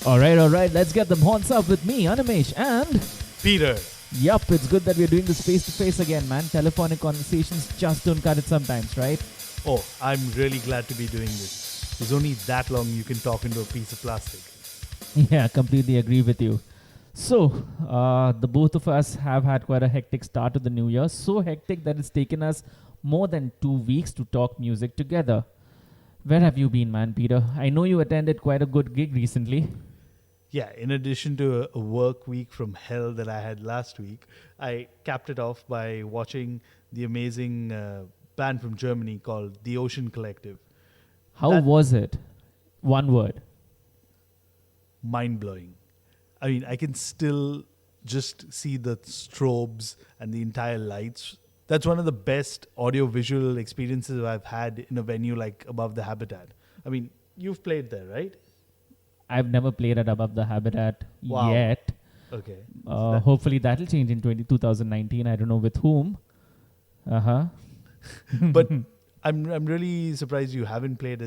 All right. Let's get them horns up with me, Animesh, and Peter. yup, it's good that we're doing this face to face again, man. Telephonic conversations just don't cut it sometimes, right? Oh, I'm really glad to be doing this. There's only that long you can talk into a piece of plastic. Yeah, completely agree with you. So, the both of us have had quite a hectic start to the new year. So hectic that it's taken us more than 2 weeks to talk music together. Where have you been, man, Peter? I know you attended quite a good gig recently. Yeah, in addition to a work week from hell that I had last week, I capped it off by watching the amazing band from Germany called The Ocean Collective. How That was it? One word. mind blowing. I mean, I can still just see the strobes and the entire lights. That's one of the best audio visual experiences I've had in a venue like Above the Habitat. I mean, you've played there, right? I've never played at Above the Habitat Wow. yet. Okay. Hopefully that'll change in 2019. I don't know with whom. Uh-huh. But I'm really surprised you haven't played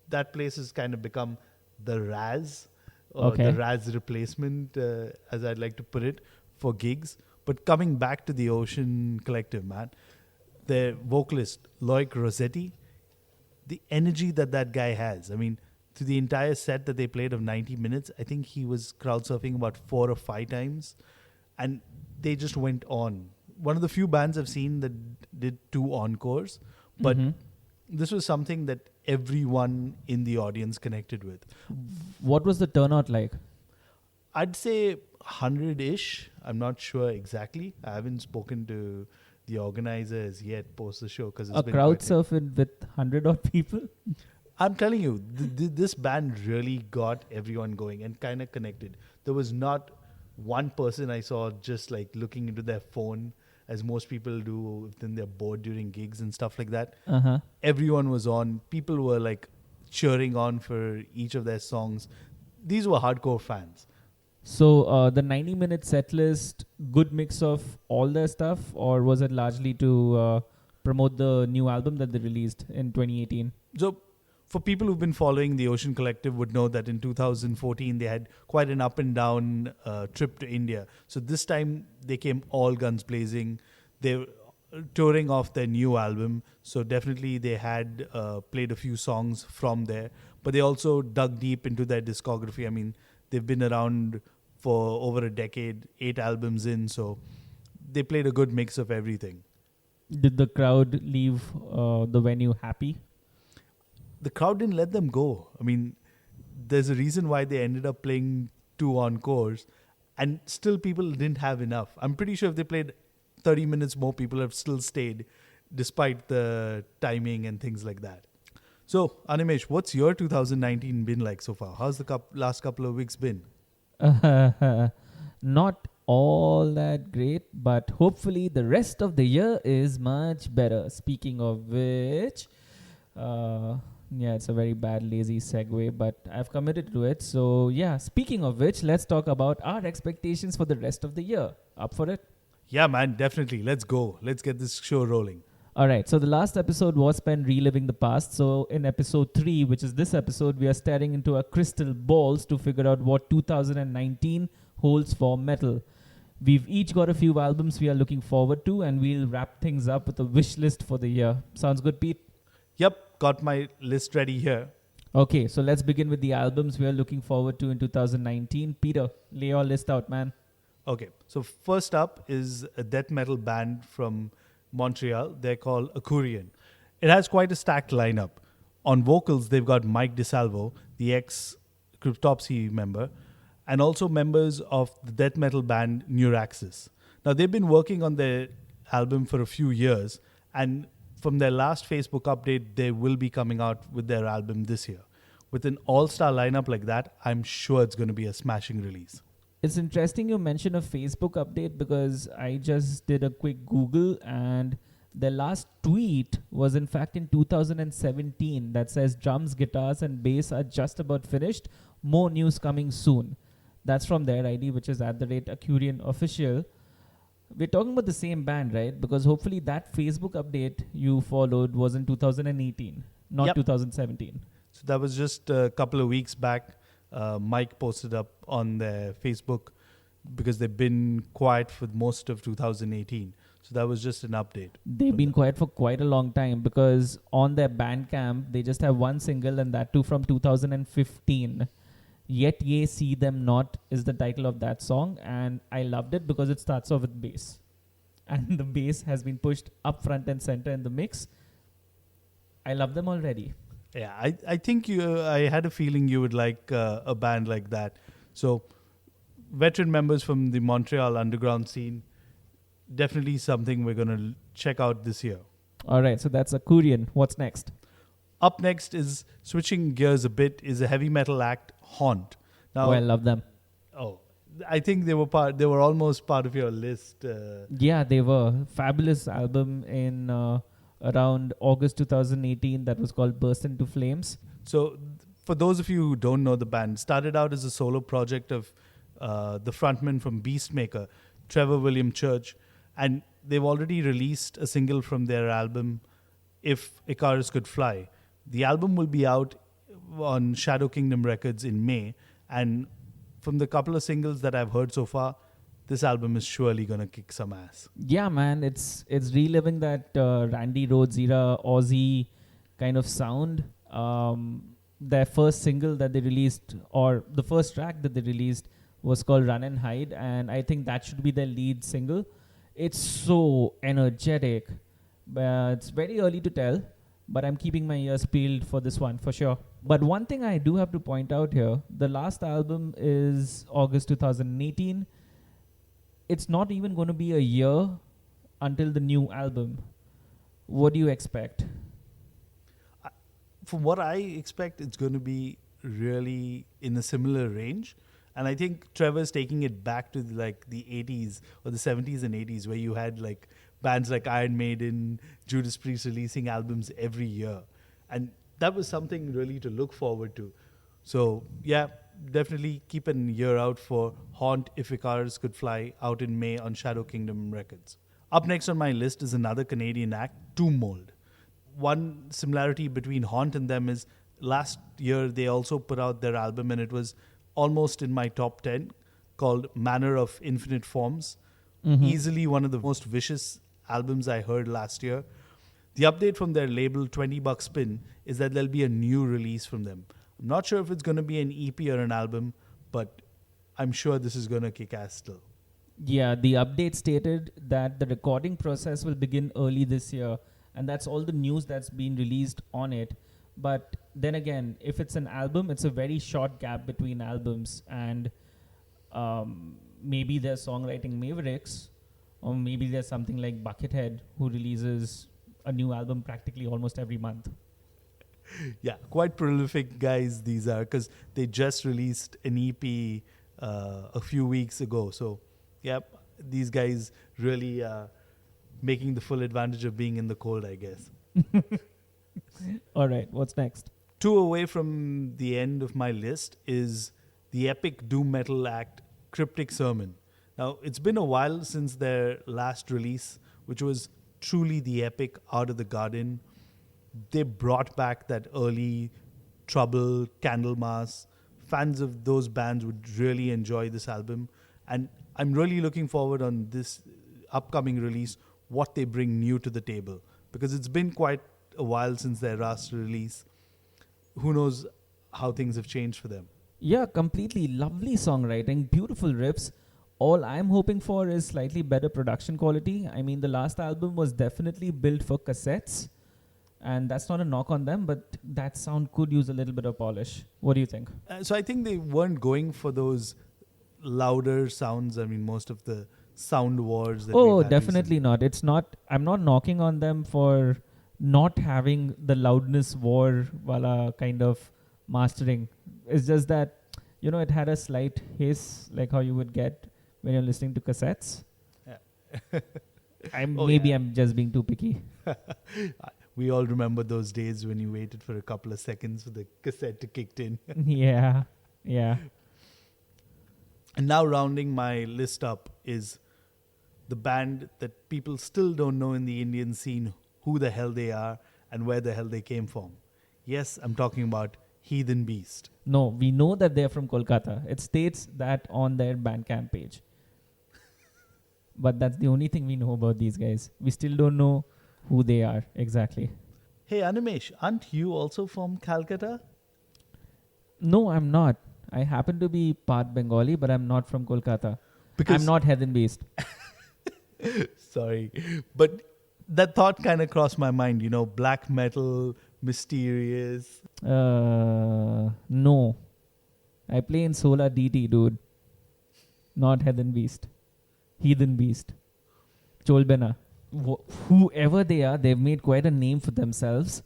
that place has kind of become the Raz or Okay. the Raz replacement, as I'd like to put it, for gigs. But coming back to the Ocean Collective, man, their vocalist Loic Rossetti, the energy that guy has. I mean, to the entire set that they played of 90 minutes, I think he was crowd surfing about 4 or 5 times, and they just went on. One of the few bands I've seen that did 2 encores, but Mhm. this was something that everyone in the audience connected with. What was the turnout like? I'd say 100-ish. I'm not sure exactly. I haven't spoken to the organizers yet post the show because it's A been crowd quite surfing with 100 odd people? I'm telling you, this band really got everyone going and kind of connected. There was not one person I saw just like looking into their phone as most people do when they're bored during gigs and stuff like that. Uh-huh. Everyone was on. People were like cheering on for each of their songs. These were hardcore fans. So the 90-minute set list, good mix of all their stuff, or was it largely to promote the new album that they released in 2018? So for people who've been following the Ocean Collective would know that in 2014 they had quite an up and down trip to India. So this time they came all guns blazing. They were touring off their new album. So definitely they had played a few songs from there. But they also dug deep into their discography. I mean, they've been around for over a decade, 8 albums in. So they played a good mix of everything. Did the crowd leave the venue happy? The crowd didn't let them go. I mean, there's a reason why they ended up playing 2 encores, and still people didn't have enough. I'm pretty sure if they played 30 minutes more, people have still stayed despite the timing and things like that. So, Animesh, what's your 2019 been like so far? How's the last couple of weeks been? Not all that great, but hopefully the rest of the year is much better. Speaking of which, yeah, it's a very bad, lazy segue, but I've committed to it. So, yeah, speaking of which, let's talk about our expectations for the rest of the year. Up for it? Yeah, man, definitely. Let's go. Let's get this show rolling. All right, so the last episode was spent reliving the past. So, in episode 3, which is this episode, we are staring into our crystal balls to figure out what 2019 holds for metal. We've each got a few albums we are looking forward to, and we'll wrap things up with a wish list for the year. Sounds good, Pete? Yep, got my list ready here. Okay, so let's begin with the albums we are looking forward to in 2019. Peter, lay your list out, man. Okay, so first up is a death metal band from Montreal. They're called Acurian. It has quite a stacked lineup. On vocals, they've got Mike DeSalvo, the ex-Cryptopsy member, and also members of the death metal band Neuraxis. Now, they've been working on their album for a few years, and from their last Facebook update, they will be coming out with their album this year. With an all-star lineup like that, I'm sure it's going to be a smashing release. It's interesting you mention a Facebook update because I just did a quick Google and their last tweet was in fact in 2017 that says drums, guitars and bass are just about finished. More news coming soon. That's from their ID, which is @Acurian Official. We're talking about the same band, right? Because hopefully that Facebook update you followed was in 2018, not Yep. 2017. So that was just a couple of weeks back. Mike posted up on their Facebook because they've been quiet for most of 2018. So that was just an update. They've been quiet for quite a long time because on their Bandcamp, they just have one single, and that too from 2015. Yet Ye See Them Not is the title of that song, and I loved it because it starts off with bass. And the bass has been pushed up front and center in the mix. I love them already. Yeah, I think I had a feeling you would like a band like that. So, veteran members from the Montreal underground scene, definitely something we're going to check out this year. All right, so that's a Korean. What's next? Up next is, switching gears a bit, is a heavy metal act, Haunt. Now, I love them. oh, I think they were almost part of your list. Yeah, they were. Fabulous album in around August 2018 that was called Burst Into Flames. So, for those of you who don't know the band, started out as a solo project of the frontman from Beastmaker, Trevor William Church, and they've already released a single from their album, If Icarus Could Fly. The album will be out on Shadow Kingdom Records in May, and from the couple of singles that I've heard so far, this album is surely gonna kick some ass. Yeah, man, it's reliving that Randy Rhoads era Aussie kind of sound. Their first single that they released, or the first track that they released, was called Run and Hide, and I think that should be their lead single. It's so energetic. It's very early to tell, but I'm keeping my ears peeled for this one for sure. But one thing I do have to point out here, the last album is August 2018. It's not even going to be a year until the new album. What do you expect? From what I expect, it's going to be really in a similar range. And I think Trevor's taking it back to like the 80s or the 70s and 80s, where you had like bands like Iron Maiden, Judas Priest releasing albums every year. And that was something really to look forward to. So, yeah, definitely keep an ear out for Haunt, If Icarus Could Fly, out in May on Shadow Kingdom Records. Up next on my list is another Canadian act, Tomb Mold. One similarity between Haunt and them is last year they also put out their album, and it was almost in my top 10, called Manner of Infinite Forms. Mm-hmm. Easily one of the most vicious albums I heard last year. The update from their label, $20 Spin, is that there'll be a new release from them. I'm not sure if it's going to be an EP or an album, but I'm sure this is going to kick ass still. Yeah, the update stated that the recording process will begin early this year, and that's all the news that's been released on it. But then again, if it's an album, it's a very short gap between albums, and maybe they're songwriting mavericks, or maybe there's something like Buckethead, who releases a new album practically almost every month. Yeah, quite prolific guys these are, because they just released an EP a few weeks ago. So, yeah, these guys really making the full advantage of being in the cold, I guess. All right, what's next? 2 away from the end of my list is the epic doom metal act Cryptic Sermon. Now, it's been a while since their last release, which was truly the epic Out of the Garden. They brought back that early Trouble, Candlemas. Fans of those bands would really enjoy this album. And I'm really looking forward on this upcoming release, what they bring new to the table. Because it's been quite a while since their last release. Who knows how things have changed for them. Yeah, completely lovely songwriting, beautiful riffs. All I'm hoping for is slightly better production quality. I mean, the last album was definitely built for cassettes, and that's not a knock on them, but that sound could use a little bit of polish. What do you think? So I think they weren't going for those louder sounds. I mean, most of the sound wars that Oh, we've had definitely recently. not. It's not. I'm not knocking on them for not having the loudness war wala kind of mastering. It's just that, it had a slight hiss, like how you would get when you're listening to cassettes. Yeah. I'm just being too picky. We all remember those days when you waited for a couple of seconds for the cassette to kick in. Yeah. And now rounding my list up is the band that people still don't know in the Indian scene who the hell they are and where the hell they came from. Yes, I'm talking about Heathen Beast. No, we know that they're from Kolkata. It states that on their Bandcamp page. But that's the only thing we know about these guys. We still don't know who they are exactly. Hey, Animesh, aren't you also from Calcutta? No, I'm not. I happen to be part Bengali, but I'm not from Kolkata. I'm not Heathen Beast. Sorry. But that thought kind of crossed my mind, black metal, mysterious. No. I play in Solar DT, dude. Not Heathen Beast. Heathen Beast. Cholbena. Whoever they are, they've made quite a name for themselves.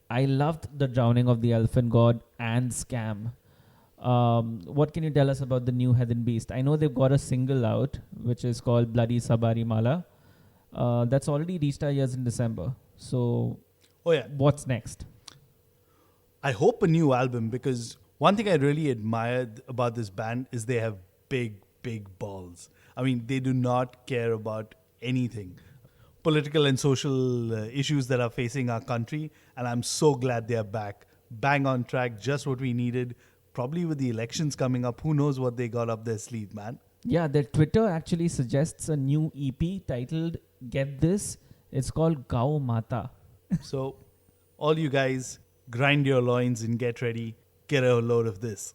I loved The Drowning of the Elephant God and Scam. What can you tell us about the new Heathen Beast? I know they've got a single out, which is called Bloody Sabari Mala. That's already reached our ears in December. So, what's next? I hope a new album, because one thing I really admired about this band is they have big, big balls. I mean, they do not care about anything. Political and social issues that are facing our country, and I'm so glad they are back. Bang on track, just what we needed. Probably with the elections coming up, who knows what they got up their sleeve, man. Yeah, their Twitter actually suggests a new EP titled, get this, it's called Gau Mata. So, all you guys, grind your loins and get ready. Get a load of this.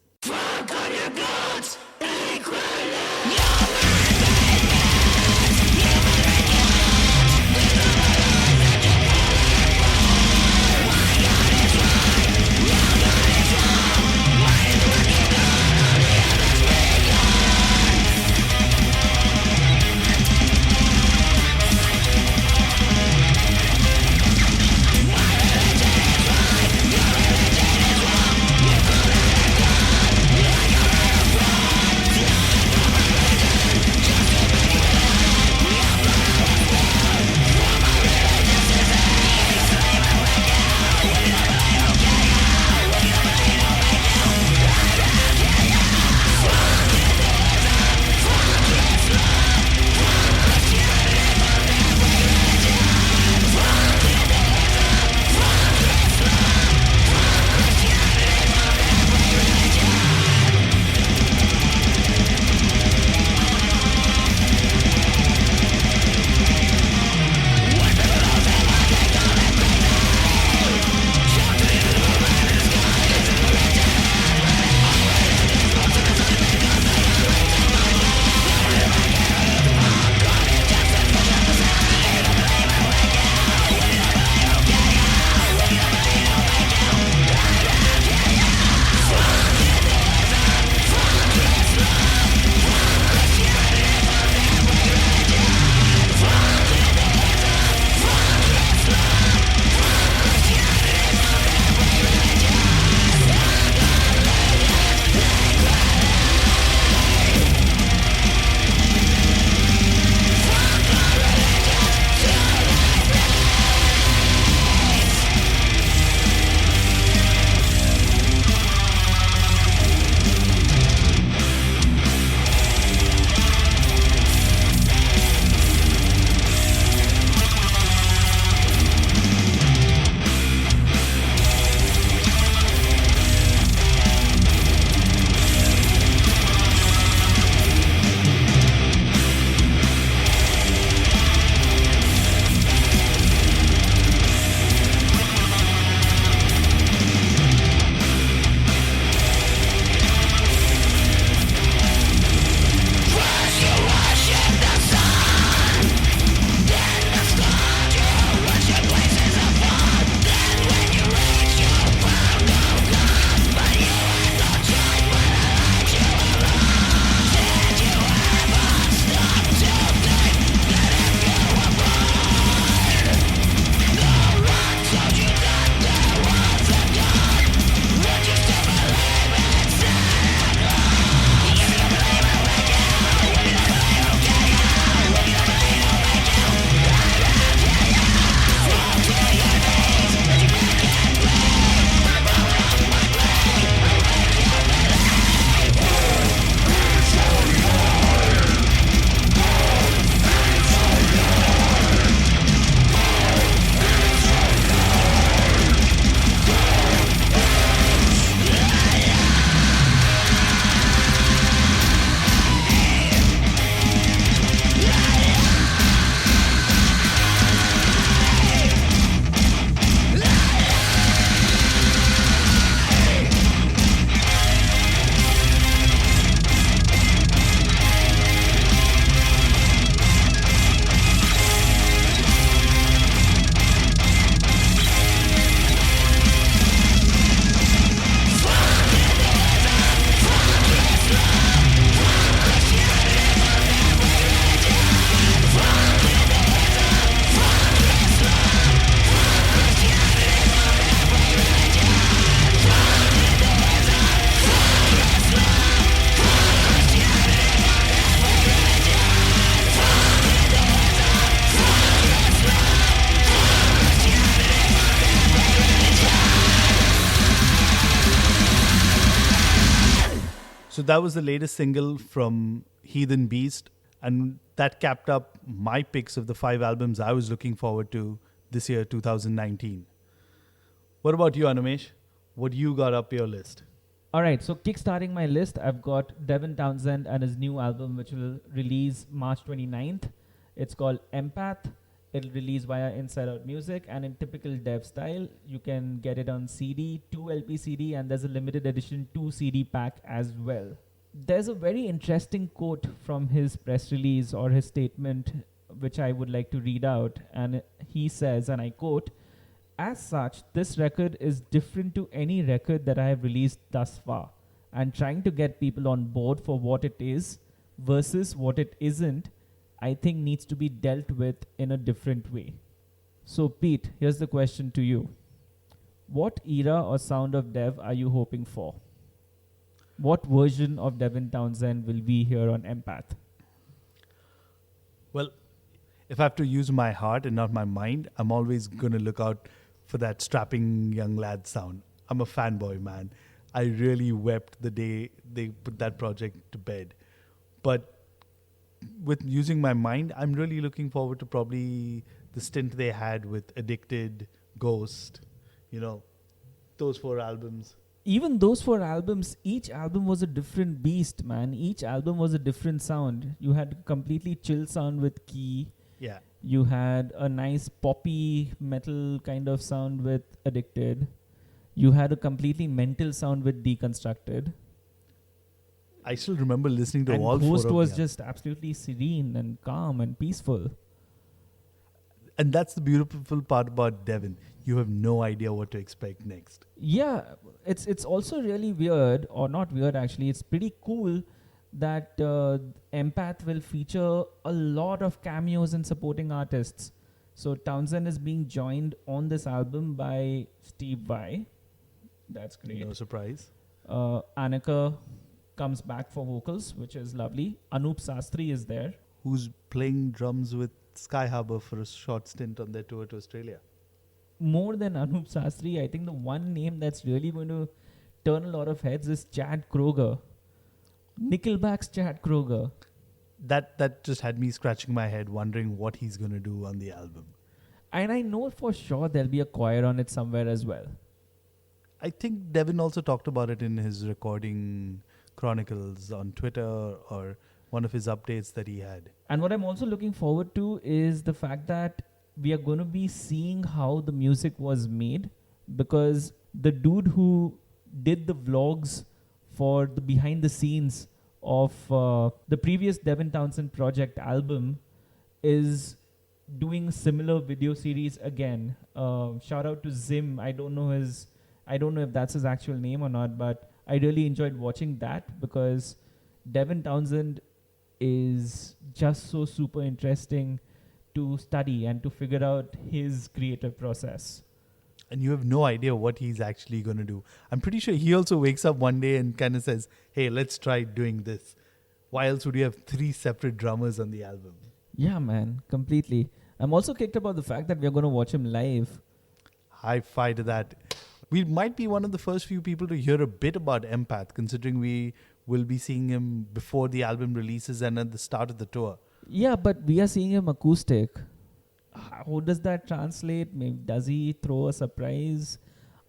So that was the latest single from Heathen Beast, and that capped up my picks of the 5 albums I was looking forward to this year, 2019. What about you, Animesh? What you got up your list? All right, so kickstarting my list, I've got Devin Townsend and his new album, which will release March 29th. It's called Empath. It'll release via Inside Out Music, and in typical Dev style, you can get it on CD, 2 LP CD, and there's a limited edition 2 CD pack as well. There's a very interesting quote from his press release or his statement, which I would like to read out. And he says, and I quote, "As such, this record is different to any record that I have released thus far, and trying to get people on board for what it is versus what it isn't, I think needs to be dealt with in a different way." So, Pete, here's the question to you. What era or sound of Dev are you hoping for? What version of Devin Townsend will we hear on Empath? Well, if I have to use my heart and not my mind, I'm always going to look out for that strapping young lad sound. I'm a fanboy, man. I really wept the day they put that project to bed. But with using my mind, I'm really looking forward to probably the stint they had with Addicted, Ghost, those 4 albums. Even those 4 albums, each album was a different beast, man. Each album was a different sound. You had a completely chill sound with Key. Yeah. You had a nice poppy metal kind of sound with Addicted. You had a completely mental sound with Deconstructed. I still remember listening to And all Ghost 4 of was them. just absolutely serene and calm and peaceful. And that's the beautiful part about Devin. You have no idea what to expect next. Yeah, it's also really weird, or not weird actually. It's pretty cool that Empath will feature a lot of cameos and supporting artists. So Townsend is being joined on this album by Steve Vai. That's great. No surprise. Annika comes back for vocals, which is lovely. Anup Sastry is there. Who's playing drums with Sky Harbor for a short stint on their tour to Australia. More than Anup Sastry, I think the one name that's really going to turn a lot of heads is Chad Kroeger. Nickelback's Chad Kroeger. That just had me scratching my head, wondering what he's going to do on the album. And I know for sure there'll be a choir on it somewhere as well. I think Devin also talked about it in his recording chronicles on Twitter or one of his updates that he had. And what I'm also looking forward to is the fact that we are going to be seeing how the music was made, because the dude who did the vlogs for the behind the scenes of the previous Devin Townsend project album is doing a similar video series again. Shout out to Zim. I don't know if that's his actual name or not, but I really enjoyed watching that because Devin Townsend is just so super interesting to study and to figure out his creative process. And you have no idea what he's actually going to do. I'm pretty sure he also wakes up one day and kind of says, hey, let's try doing this. Why else would you have 3 separate drummers on the album? Yeah, man, completely. I'm also kicked about the fact that we're going to watch him live. High five to that. We might be one of the first few people to hear a bit about Empath, considering we will be seeing him before the album releases and at the start of the tour. Yeah, but we are seeing him acoustic. How does that translate? Maybe does he throw a surprise?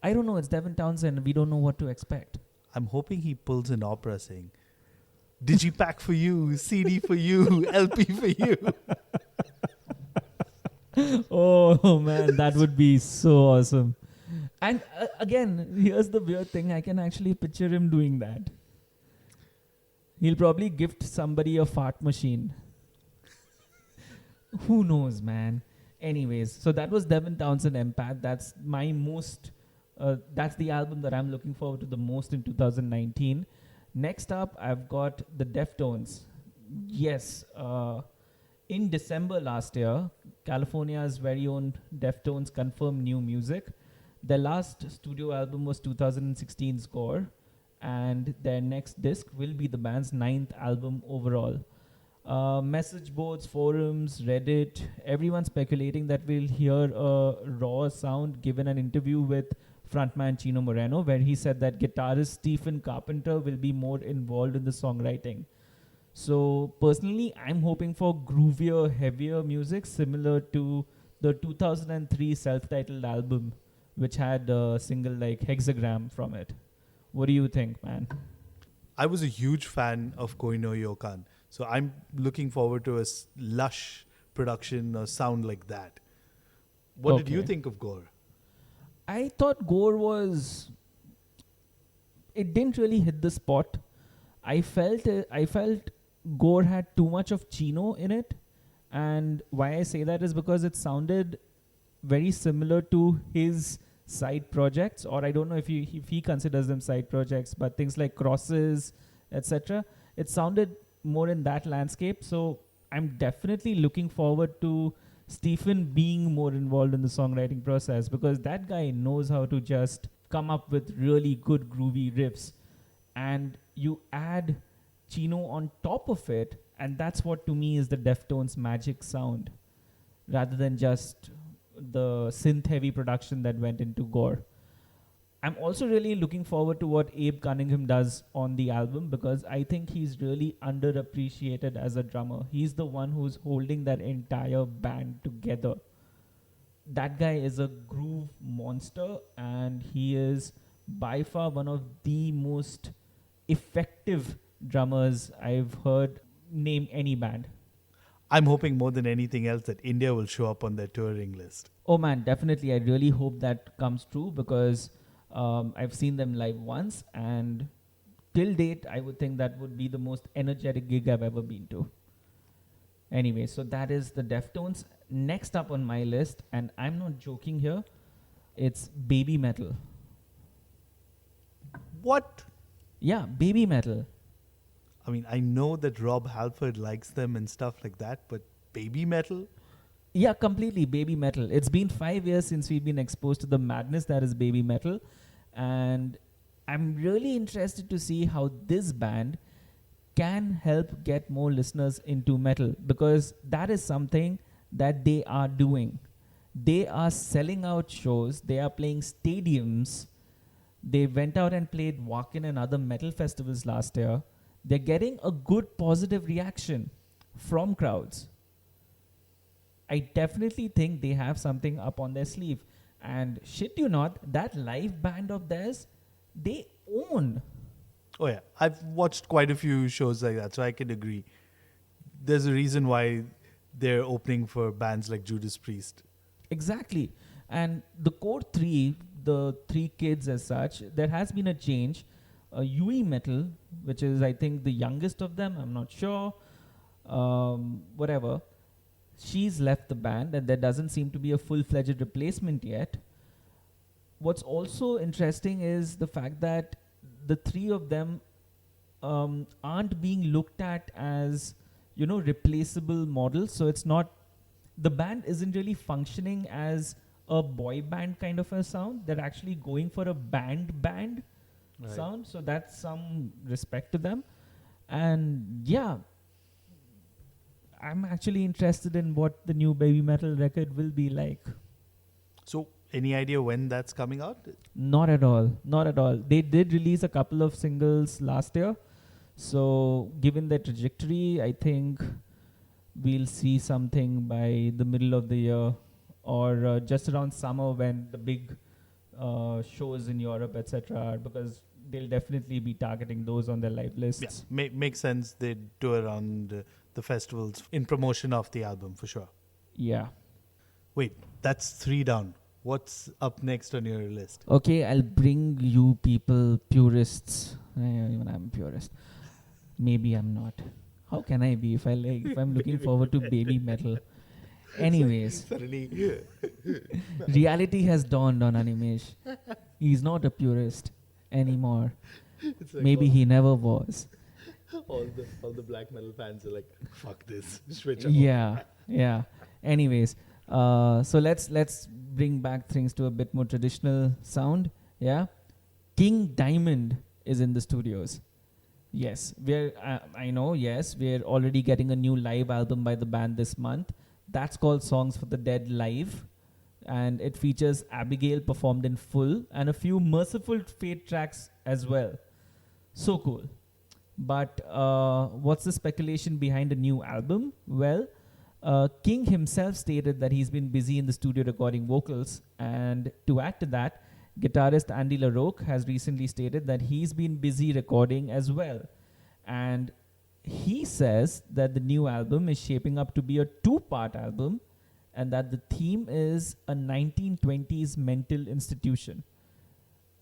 I don't know. It's Devin Townsend. We don't know what to expect. I'm hoping he pulls an opera saying, Digipack for you, CD for you, LP for you. Oh man, that would be so awesome. And again, here's the weird thing. I can actually picture him doing that. He'll probably gift somebody a fart machine. Who knows, man? Anyways, so that was Devin Townsend Empath. That's my most, that's the album that I'm looking forward to the most in 2019. Next up, I've got the Deftones. Yes, in December last year, California's very own Deftones confirmed new music. Their last studio album was 2016 Score, and their next disc will be the band's 9th album overall. Message boards, forums, Reddit, everyone speculating that we'll hear a raw sound given an interview with frontman Chino Moreno, where he said that guitarist Stephen Carpenter will be more involved in the songwriting. So personally, I'm hoping for groovier, heavier music similar to the 2003 self-titled album, which had a single like Hexagram from it. What do you think, man? I was a huge fan of Koi no Yokan, so I'm looking forward to a lush production or sound like that. What did you Okay. think of Gore? I thought Gore was. It didn't really hit the spot. I felt Gore had too much of Chino in it, and why I say that is because it sounded very similar to his side projects, or I don't know if he considers them side projects, but things like Crosses, etc. It sounded more in that landscape. So I'm definitely looking forward to Stephen being more involved in the songwriting process, because that guy knows how to just come up with really good groovy riffs, and you add Chino on top of it, and that's what to me is the Deftones magic sound, rather than just the synth heavy production that went into Gore. I'm also really looking forward to what Abe Cunningham does on the album, because I think he's really underappreciated as a drummer. He's the one who's holding that entire band together. That guy is a groove monster, and he is by far one of the most effective drummers I've heard name any band. I'm hoping more than anything else that India will show up on their touring list. Oh man, definitely. I really hope that comes true, because I've seen them live once, and till date, I would think that would be the most energetic gig I've ever been to. Anyway, so that is the Deftones. Next up on my list, and I'm not joking here, it's Baby Metal. What? Yeah, Baby Metal. I mean, I know that Rob Halford likes them and stuff like that, but baby metal? Yeah, completely Baby Metal. It's been 5 years since we've been exposed to the madness that is Baby Metal, and I'm really interested to see how this band can help get more listeners into metal, because that is something that they are doing. They are selling out shows, they are playing stadiums. They went out and played Wacken and other metal festivals last year. They're getting a good positive reaction from crowds. I definitely think they have something up on their sleeve. And shit you not, that live band of theirs, they own. Oh, yeah. I've watched quite a few shows like that, so I can agree. There's a reason why they're opening for bands like Judas Priest. Exactly. And the core three, the three kids as such, there has been a change. Yui Metal, which is I think the youngest of them, I'm not sure. Whatever. She's left the band, and there doesn't seem to be a full-fledged replacement yet. What's also interesting is the fact that the three of them aren't being looked at as, replaceable models. So it's not, the band isn't really functioning as a boy band kind of a sound. They're actually going for a band Right. sound. So that's some respect to them. And yeah, I'm actually interested in what the new Baby Metal record will be like. So, any idea when that's coming out? Not at all. Not at all. They did release a couple of singles last year. So, given their trajectory, I think we'll see something by the middle of the year, or just around summer when the big shows in Europe, etc. are, because they'll definitely be targeting those on their live lists. Yeah, makes sense. They do around the festivals in promotion of the album for sure. Yeah. Wait, that's 3 down. What's up next on your list? Okay, I'll bring you people purists. Even I'm a purist. Maybe I'm not. How can I be if I'm looking forward to Baby Metal? Anyways, Suddenly, reality has dawned on Animesh. He's not a purist anymore. it's like Maybe he never was. all the black metal fans are like, fuck this, switch Yeah. Anyways, so let's bring back things to a bit more traditional sound. Yeah, King Diamond is in the studios. Yes, I know. Yes, we're already getting a new live album by the band this month. That's called Songs for the Dead Live. and it features Abigail performed in full and a few Merciful Fate tracks as well. So cool. But what's the speculation behind a new album? Well, King himself stated that he's been busy in the studio recording vocals, and to add to that, guitarist Andy LaRocque has recently stated that he's been busy recording as well. And he says that the new album is shaping up to be a two-part album and that the theme is a 1920s mental institution.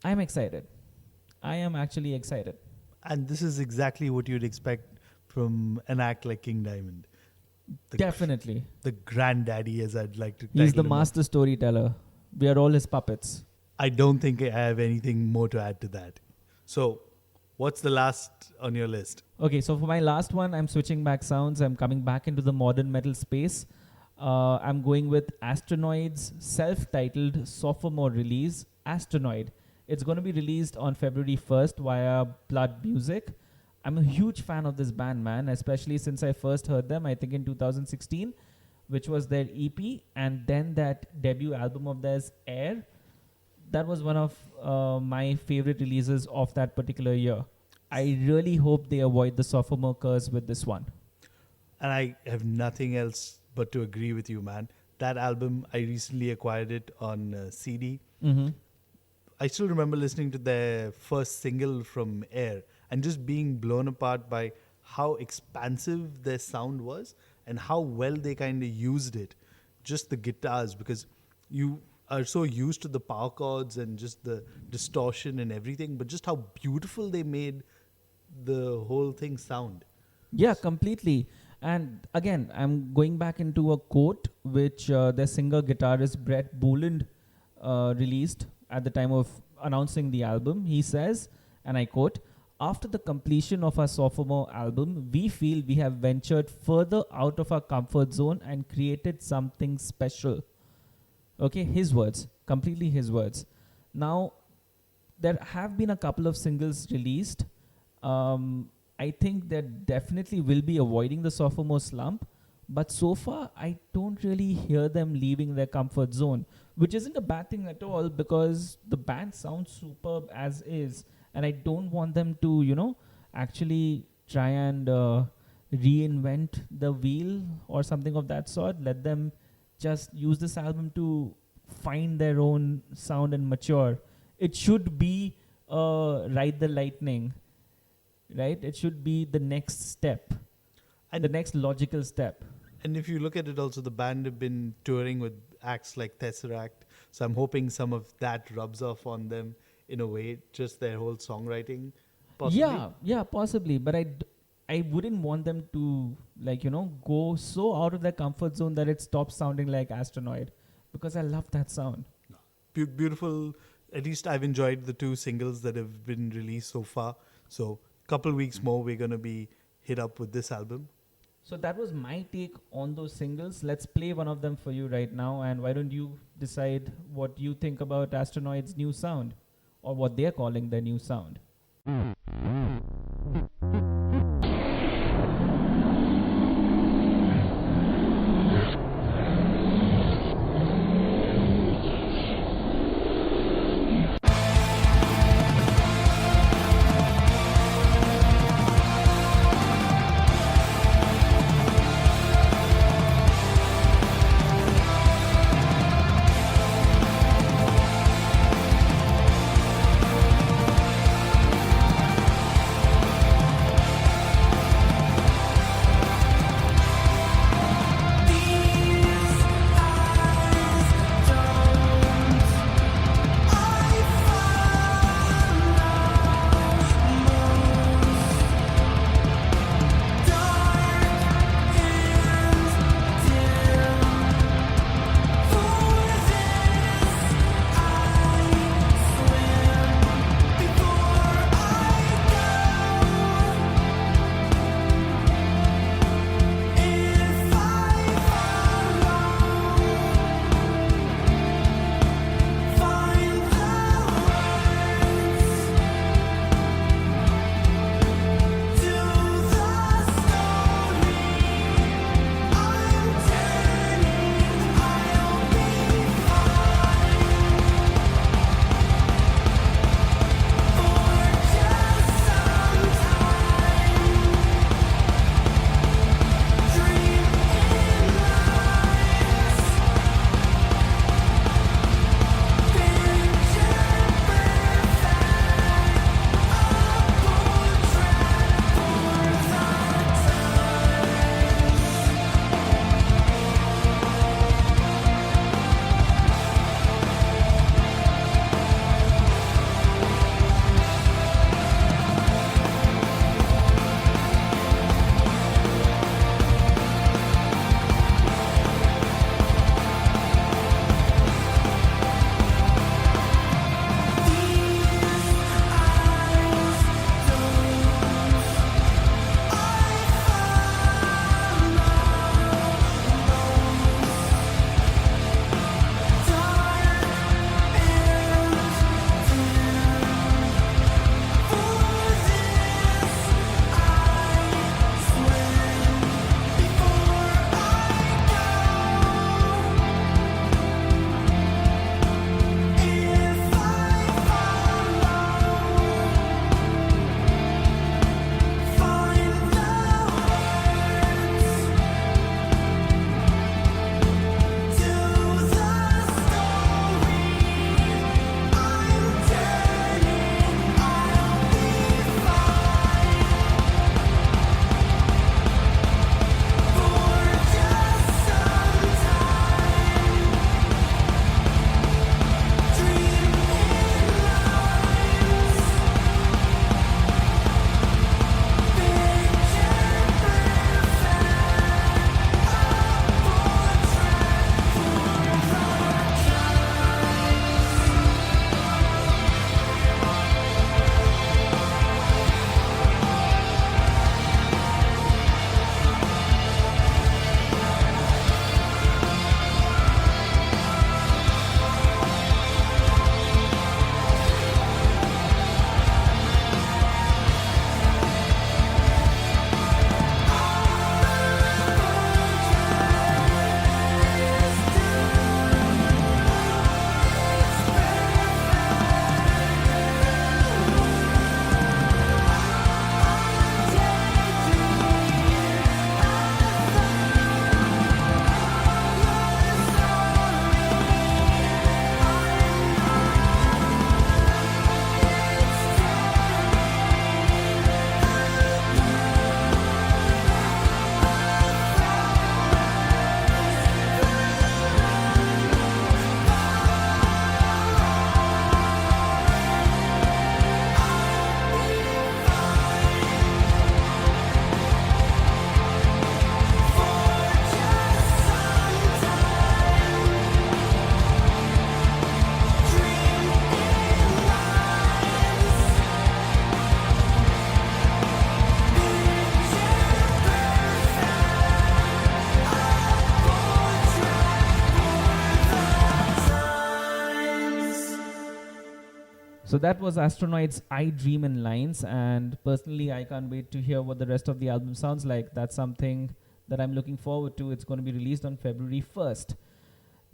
I'm excited. I am actually excited. And this is exactly what you'd expect from an act like King Diamond. Definitely. The granddaddy, as I'd like to He's title the him. master storyteller. We are all his puppets. I don't think I have anything more to add to that. So, what's the last on your list? Okay, so for my last one, I'm switching back sounds. I'm coming back into the modern metal space. I'm going with Astronoid's self-titled sophomore release, Astronoid. It's going to be released on February 1st via Blood Music. I'm a huge fan of this band, man, especially since I first heard them, I think in 2016, which was their EP, and then that debut album of theirs, Air. That was one of my favorite releases of that particular year. I really hope they avoid the sophomore curse with this one. And I have nothing else but to agree with you, man. That album, I recently acquired it on CD. Mm-hmm. I still remember listening to their first single from Air and just being blown apart by how expansive their sound was and how well they kind of used it. Just the guitars, because you are so used to the power chords and just the distortion and everything, but just how beautiful they made the whole thing sound. Yeah, completely. And again, I'm going back into a quote which their singer guitarist Brett Boland released at the time of announcing the album. He says, and I quote, "After the completion of our sophomore album, we feel we have ventured further out of our comfort zone and created something special." Okay, his words, completely his words. Now, there have been a couple of singles released. I think that definitely will be avoiding the sophomore slump, but so far I don't really hear them leaving their comfort zone, which isn't a bad thing at all because the band sounds superb as is, and I don't want them to, actually try and reinvent the wheel or something of that sort. Let them just use this album to find their own sound and mature. It should be Ride the Lightning, right? It should be the next step, and the next logical step. And if you look at it also, the band have been touring with acts like Tesseract. So I'm hoping some of that rubs off on them in a way, just their whole songwriting. Possibly. Yeah, possibly. But I wouldn't want them to, go so out of their comfort zone that it stops sounding like Astronoid, because I love that sound. Beautiful. At least I've enjoyed the two singles that have been released so far. So couple weeks more, we're going to be hit up with this album. So that was my take on those singles. Let's play one of them for you right now. And why don't you decide what you think about Astronoid's new sound, or what they're calling their new sound? So that was Astronoid's I Dream in Lines, and personally, I can't wait to hear what the rest of the album sounds like. That's something that I'm looking forward to. It's going to be released on February 1st.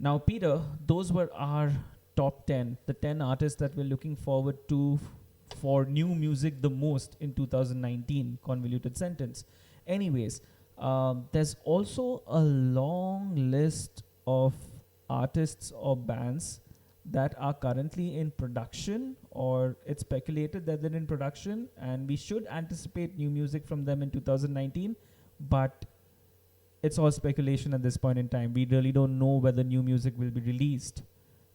Now, Peter, those were our top 10, the 10 artists that we're looking forward to for new music the most in 2019. Convoluted sentence. Anyways, there's also a long list of artists or bands that are currently in production, or it's speculated that they're in production, and we should anticipate new music from them in 2019, but it's all speculation at this point in time. We really don't know whether new music will be released,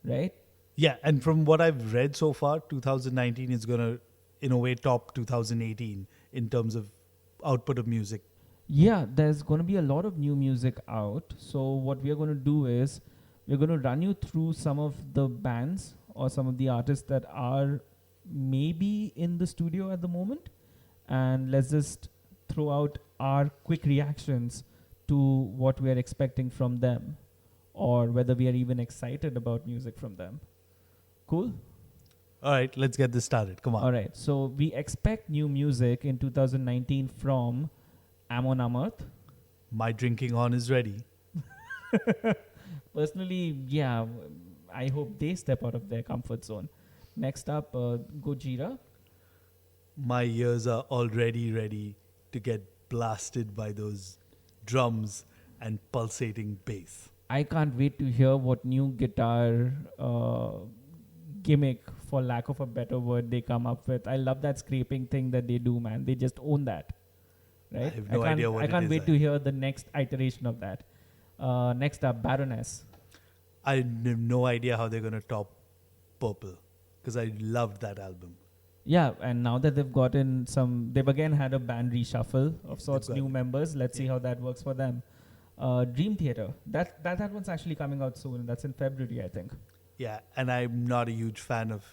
right? Yeah, and from what I've read so far, 2019 is going to, in a way, top 2018 in terms of output of music. Yeah, there's going to be a lot of new music out. So what we are going to do is we're going to run you through some of the bands or some of the artists that are maybe in the studio at the moment, and let's just throw out our quick reactions to what we are expecting from them, or whether we are even excited about music from them. Cool? All right, let's get this started. Come on. All right. So we expect new music in 2019 from Amon Amarth. My drinking horn is ready. Personally, yeah, I hope they step out of their comfort zone. Next up, Gojira. My ears are already ready to get blasted by those drums and pulsating bass. I can't wait to hear what new guitar gimmick, for lack of a better word, they come up with. I love that scraping thing that they do, man. They just own that, right? I have no idea what I it can't is. wait to hear the next iteration of that. Next up, Baroness. I have no idea how they're going to top Purple because I loved that album. Yeah, and now that they've again had a band reshuffle of sorts, new members. Let's see how that works for them. Dream Theater. That one's actually coming out soon. That's in February, I think. Yeah, and I'm not a huge fan of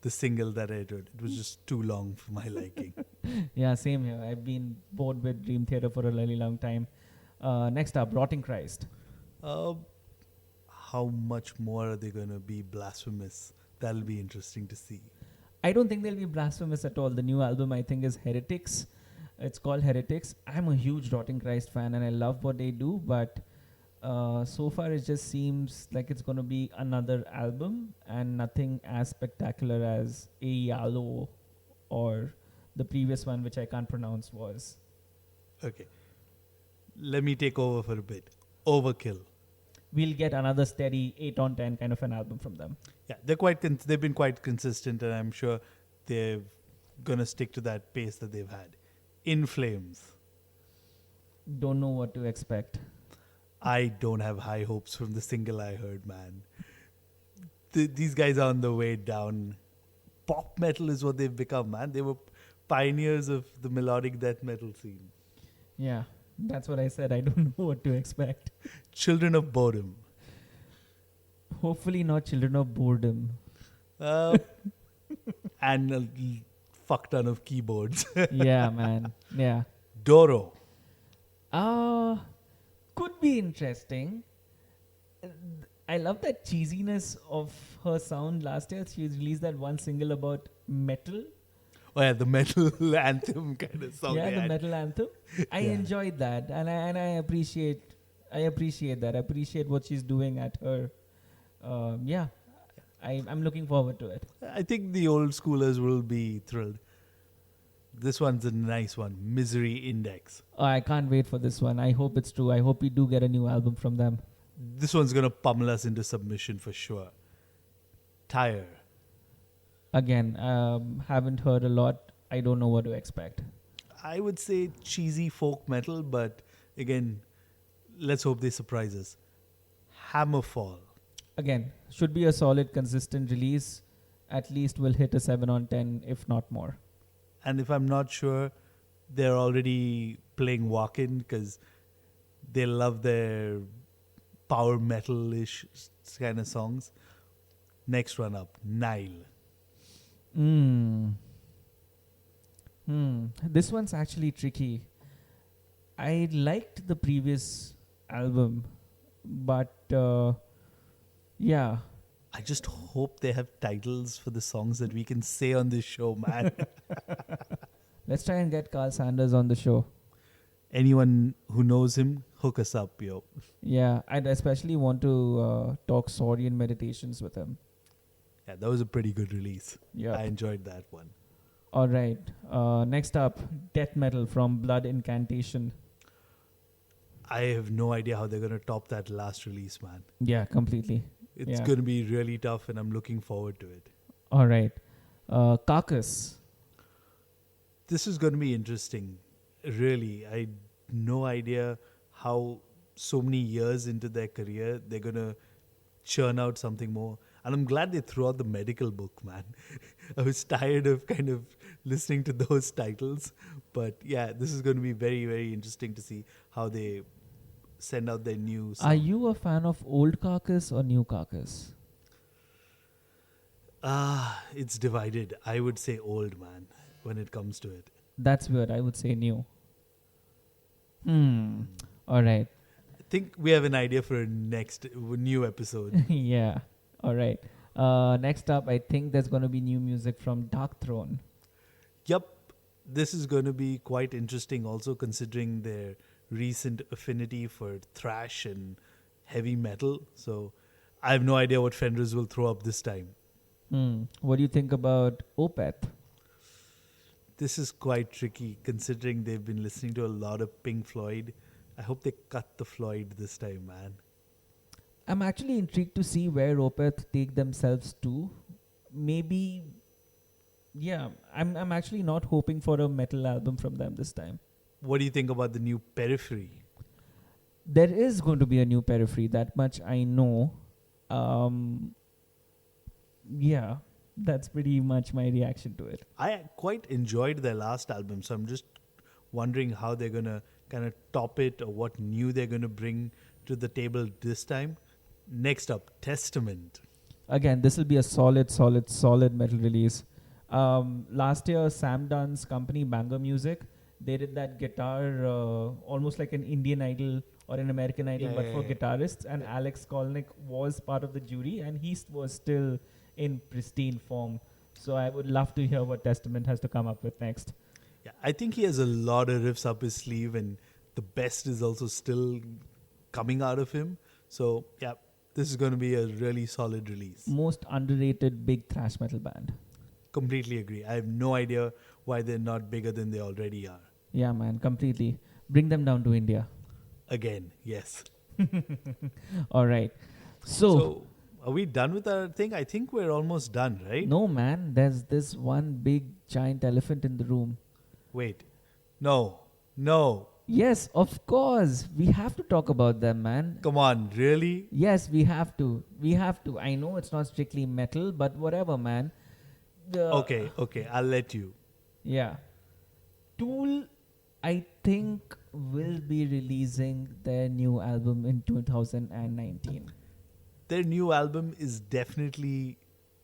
the single that I did. It was just too long for my liking. Yeah, same here. I've been bored with Dream Theater for a really long time. Next up, Rotting Christ. How much more are they going to be blasphemous? That'll be interesting to see. I don't think they'll be blasphemous at all. The new album, I think, is Heretics. It's called Heretics. I'm a huge Rotting Christ fan, and I love what they do, but so far it just seems like it's going to be another album and nothing as spectacular as Eyalo or the previous one, which I can't pronounce, was. Okay. Let me take over for a bit. Overkill. We'll get another steady 8 on 10 kind of an album from them. Yeah, they've been quite consistent, and I'm sure they're gonna stick to that pace that they've had. In Flames. Don't know what to expect. I don't have high hopes from the single I heard, man. These guys are on the way down. Pop metal is what they've become, man. They were pioneers of the melodic death metal scene. Yeah, that's what I said. I don't know what to expect. Children of Boredom. Hopefully not Children of Boredom. And a fuck ton of keyboards. Yeah, man. Yeah. Doro. Could be interesting. I love that cheesiness of her sound. Last year, she released that one single about metal. Oh yeah, the metal anthem kind of song. Yeah, the metal anthem. I enjoyed that, and I appreciate that. I appreciate what she's doing at her. Yeah, I'm looking forward to it. I think the old schoolers will be thrilled. This one's a nice one. Misery Index. Oh, I can't wait for this one. I hope it's true. I hope we do get a new album from them. This one's gonna pummel us into submission for sure. Tire. Again, haven't heard a lot. I don't know what to expect. I would say cheesy folk metal, but again, let's hope they surprise us. Hammerfall. Again, should be a solid, consistent release. At least we'll hit a 7 on 10, if not more. And if I'm not sure, they're already playing walk-in because they love their power metal-ish kind of songs. Next one up, Nile. This one's actually tricky. I liked the previous album, but yeah, I just hope they have titles for the songs that we can say on this show, man. Let's try and get Carl Sanders on the show. Anyone who knows him, hook us up, yo. Yeah, I'd especially want to talk Saurian meditations with him. Yeah, that was a pretty good release. Yeah. I enjoyed that one. All right. Next up, death metal from Blood Incantation. I have no idea how they're going to top that last release, man. Yeah, completely. It's Yeah. going to be really tough, and I'm looking forward to it. All right. Carcass. This is going to be interesting. Really, I had no idea how so many years into their career they're going to churn out something more. And I'm glad they threw out the medical book, man. I was tired of kind of listening to those titles. But yeah, this is going to be very, very interesting to see how they send out their new Are you a fan of old Carcass or new Carcass? It's divided. I would say old, man, when it comes to it. That's weird. I would say new. All right. I think we have an idea for a next new episode. Yeah. All right. Next up, I think there's going to be new music from Dark Throne. Yep. This is going to be quite interesting also, considering their recent affinity for thrash and heavy metal. So I have no idea what Fenris will throw up this time. What do you think about Opeth? This is quite tricky considering they've been listening to a lot of Pink Floyd. I hope they cut the Floyd this time, man. I'm actually intrigued to see where Opeth take themselves to. Maybe, yeah, I'm actually not hoping for a metal album from them this time. What do you think about the new Periphery? There is going to be a new Periphery, that much I know. Yeah, that's pretty much my reaction to it. I quite enjoyed their last album, so I'm just wondering how they're going to kind of top it, or what new they're going to bring to the table this time. Next up, Testament. Again, this will be a solid metal release. Last year, Sam Dunn's company, Banger Music, they did that guitar almost like an Indian Idol or an American Idol, but for guitarists. And Alex Skolnick was part of the jury, and he was still in pristine form. So I would love to hear what Testament has to come up with next. Yeah, I think he has a lot of riffs up his sleeve, and the best is also still coming out of him. So yeah, this is going to be a really solid release. Most underrated big thrash metal band. Completely agree. I have no idea why they're not bigger than they already are. Yeah, man, completely. Bring them down to India. Again, yes. All right. So, are we done with our thing? I think we're almost done, right? no, man, there's this one big giant elephant in the room. Wait. No. Yes, of course. We have to talk about them, man. Come on, really? Yes, we have to. I know it's not strictly metal, but whatever, man. Okay, I'll let you. Yeah. Tool, I think, will be releasing their new album in 2019. Their new album is definitely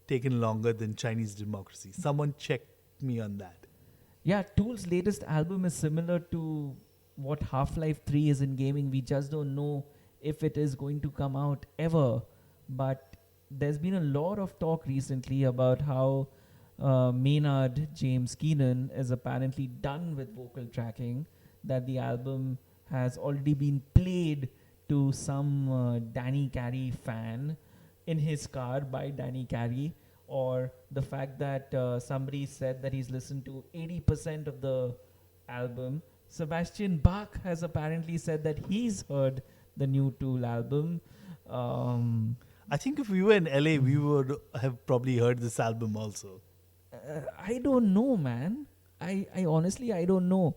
taken longer than Chinese Democracy. Someone check me on that. Yeah, Tool's latest album is similar to what Half-Life 3 is in gaming. We just don't know if it is going to come out ever. But there's been a lot of talk recently about how Maynard James Keenan is apparently done with vocal tracking, that the album has already been played to some Danny Carey fan in his car by Danny Carey, or the fact that somebody said that he's listened to 80% of the album. Sebastian Bach has apparently said that he's heard the new Tool album. I think if we were in LA, we would have probably heard this album also. I don't know, man. I honestly, I don't know.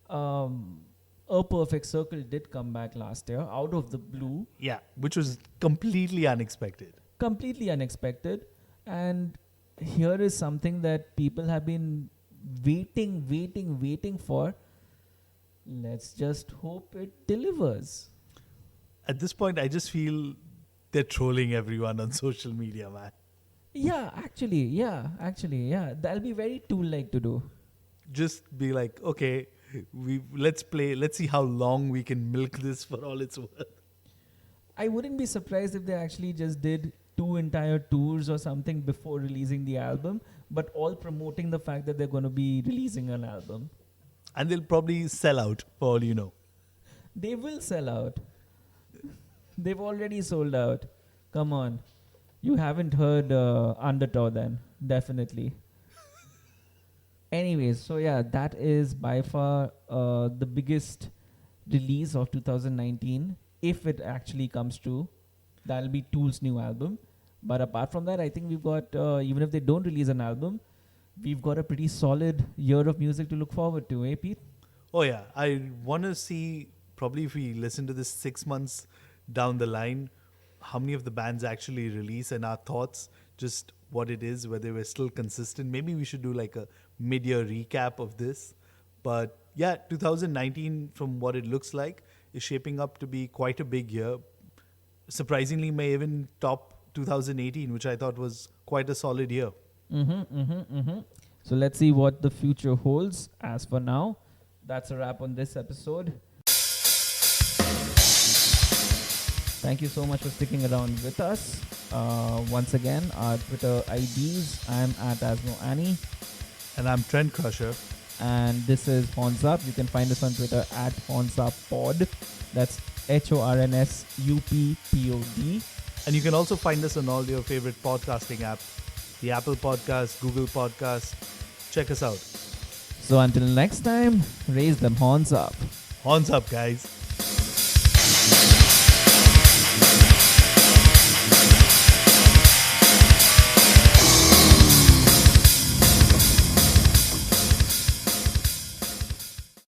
A Perfect Circle did come back last year out of the blue. Yeah, which was completely unexpected. Completely unexpected. And here is something that people have been waiting for. Let's just hope it delivers. At this point, I just feel they're trolling everyone on social media, man. Yeah, actually. That'll be very Tool-like to do. Just be like, okay, let's see how long we can milk this for all it's worth. I wouldn't be surprised if they actually just did 2 entire tours or something before releasing the album, but all promoting the fact that they're going to be releasing an album. And they'll probably sell out, for all you know. They will sell out. They've already sold out. Come on. You haven't heard Undertow then. Definitely. Anyways, so yeah, that is by far the biggest release of 2019. If it actually comes true, that'll be Tool's new album. But apart from that, I think we've got, even if they don't release an album, we've got a pretty solid year of music to look forward to, eh, Pete? Oh, yeah. I want to see, probably if we listen to this 6 months down the line, how many of the bands actually release and our thoughts, just what it is, whether we're still consistent. Maybe we should do like a mid-year recap of this. But yeah, 2019, from what it looks like, is shaping up to be quite a big year. Surprisingly, may even top 2018, which I thought was quite a solid year. So let's see what the future holds. As for now, that's a wrap on this episode. Thank you so much for sticking around with us. Once again, our Twitter IDs. I'm at Asmo Annie. And I'm Trend Crusher. And this is Horns Up. You can find us on Twitter at Horns Up Pod. That's HORNSUPPOD. And you can also find us on all your favorite podcasting apps, the Apple Podcast, Google Podcast. Check us out. So until next time, raise them horns up. Horns up, guys.